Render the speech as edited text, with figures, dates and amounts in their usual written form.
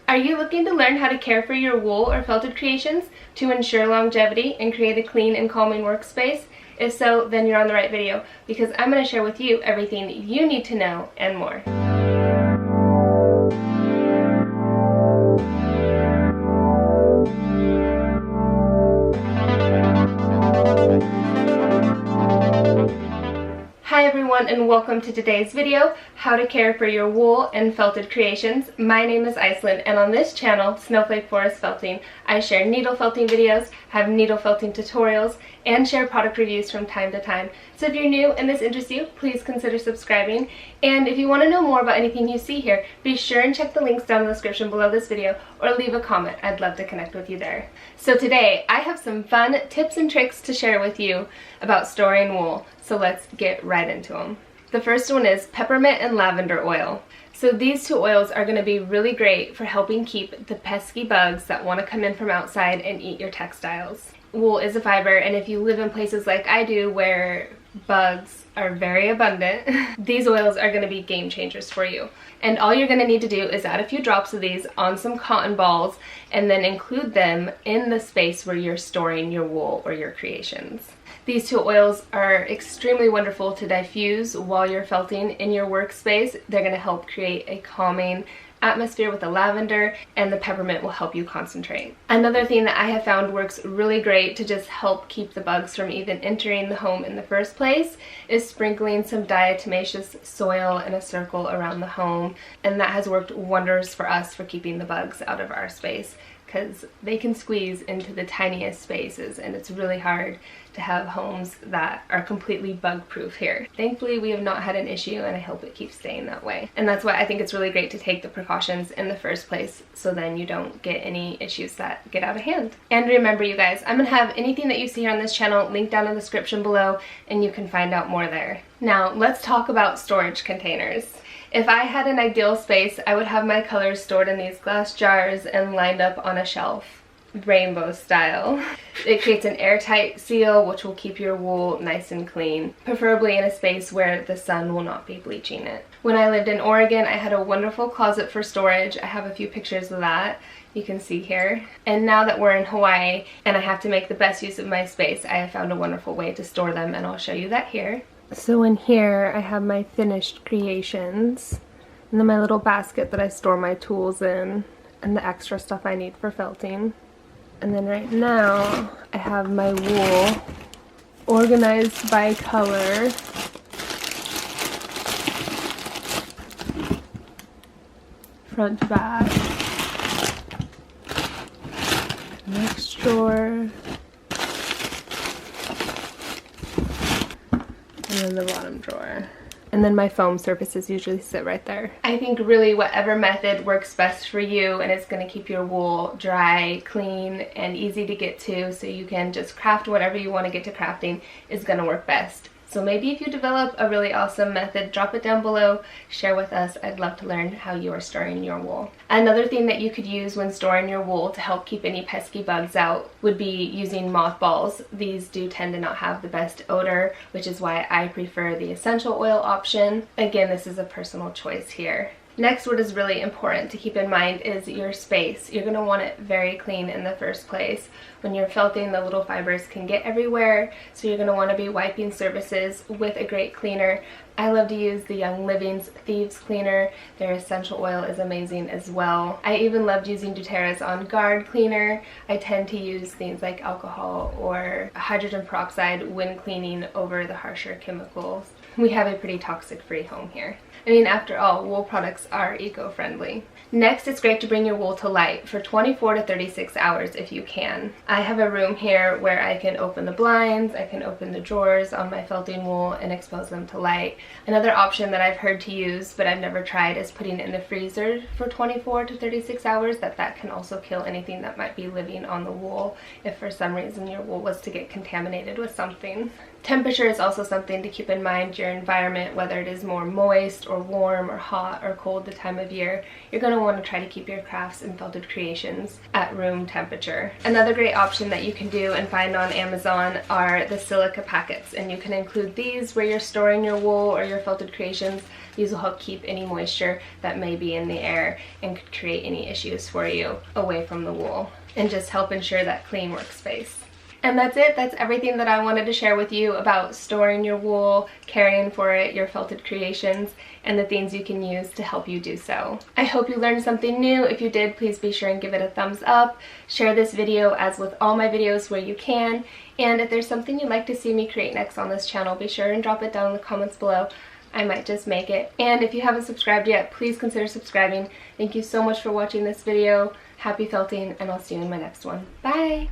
Are you looking to learn how to care for your wool or felted creations to ensure longevity and create a clean and calming workspace? If so, then you're on the right video, because I'm going to share with you everything you need to know and more. Hi everyone, and welcome to today's video, how to care for your wool and felted creations. My name is Iceland, and on this channel, Snowflake Forest Felting, I share needle felting videos, have needle felting tutorials, and share product reviews from time to time. So if you're new and this interests you, please consider subscribing. And if you want to know more about anything you see here, be sure and check the links down in the description below this video or leave a comment. I'd love to connect with you there. So today, I have some fun tips and tricks to share with you about storing wool. So let's get right into them. The first one is peppermint and lavender oil. So these two oils are going to be really great for helping keep the pesky bugs that want to come in from outside and eat your textiles. Wool is a fiber, and if you live in places like I do where bugs are very abundant, these oils are going to be game changers for you. And all you're going to need to do is add a few drops of these on some cotton balls and then include them in the space where you're storing your wool or your creations. These two oils are extremely wonderful to diffuse while you're felting in your workspace. They're going to help create a calming atmosphere with the lavender, and the peppermint will help you concentrate. Another thing that I have found works really great to just help keep the bugs from even entering the home in the first place is sprinkling some diatomaceous soil in a circle around the home, and that has worked wonders for us for keeping the bugs out of our space, because they can squeeze into the tiniest spaces, and it's really hard to have homes that are completely bug-proof here. Thankfully, we have not had an issue, and I hope it keeps staying that way. And that's why I think it's really great to take the precautions in the first place, so then you don't get any issues that get out of hand. And remember, you guys, I'm gonna have anything that you see here on this channel linked down in the description below, and you can find out more there. Now, let's talk about storage containers. If I had an ideal space, I would have my colors stored in these glass jars and lined up on a shelf, rainbow style. It creates an airtight seal which will keep your wool nice and clean, preferably in a space where the sun will not be bleaching it. When I lived in Oregon, I had a wonderful closet for storage. I have a few pictures of that you can see here. And now that we're in Hawaii and I have to make the best use of my space, I have found a wonderful way to store them, and I'll show you that here. So in here I have my finished creations, and then my little basket that I store my tools in and the extra stuff I need for felting. And then right now I have my wool organized by color. Front to back. Next drawer. And then the bottom drawer. And then my foam surfaces usually sit right there. I think really whatever method works best for you, and it's going to keep your wool dry, clean, and easy to get to, so you can just craft whatever you want to get to crafting, is going to work best. So maybe if you develop a really awesome method, drop it down below, share with us. I'd love to learn how you are storing your wool. Another thing that you could use when storing your wool to help keep any pesky bugs out would be using mothballs. These do tend to not have the best odor, which is why I prefer the essential oil option. Again, this is a personal choice here. Next, what is really important to keep in mind is your space. You're going to want it very clean in the first place. When you're felting, the little fibers can get everywhere, so you're going to want to be wiping surfaces with a great cleaner. I love to use the Young Living's Thieves Cleaner. Their essential oil is amazing as well. I even loved using doTERRA's On Guard Cleaner. I tend to use things like alcohol or hydrogen peroxide when cleaning over the harsher chemicals. We have a pretty toxic-free home here. I mean, after all, wool products are eco-friendly. Next, it's great to bring your wool to light for 24 to 36 hours if you can. I have a room here where I can open the blinds, I can open the drawers on my felting wool and expose them to light. Another option that I've heard to use, but I've never tried, is putting it in the freezer for 24 to 36 hours. That can also kill anything that might be living on the wool if for some reason your wool was to get contaminated with something. Temperature is also something to keep in mind. Your environment, whether it is more moist or warm or hot or cold the time of year, you're going to want to try to keep your crafts and felted creations at room temperature. Another great option that you can do and find on Amazon are the silica packets, and you can include these where you're storing your wool or your felted creations. These will help keep any moisture that may be in the air and could create any issues for you away from the wool, and just help ensure that clean workspace. And that's it. That's everything that I wanted to share with you about storing your wool, caring for it, your felted creations, and the things you can use to help you do so. I hope you learned something new. If you did, please be sure and give it a thumbs up. Share this video as with all my videos where you can. And if there's something you'd like to see me create next on this channel, be sure and drop it down in the comments below. I might just make it. And if you haven't subscribed yet, please consider subscribing. Thank you so much for watching this video. Happy felting, and I'll see you in my next one. Bye!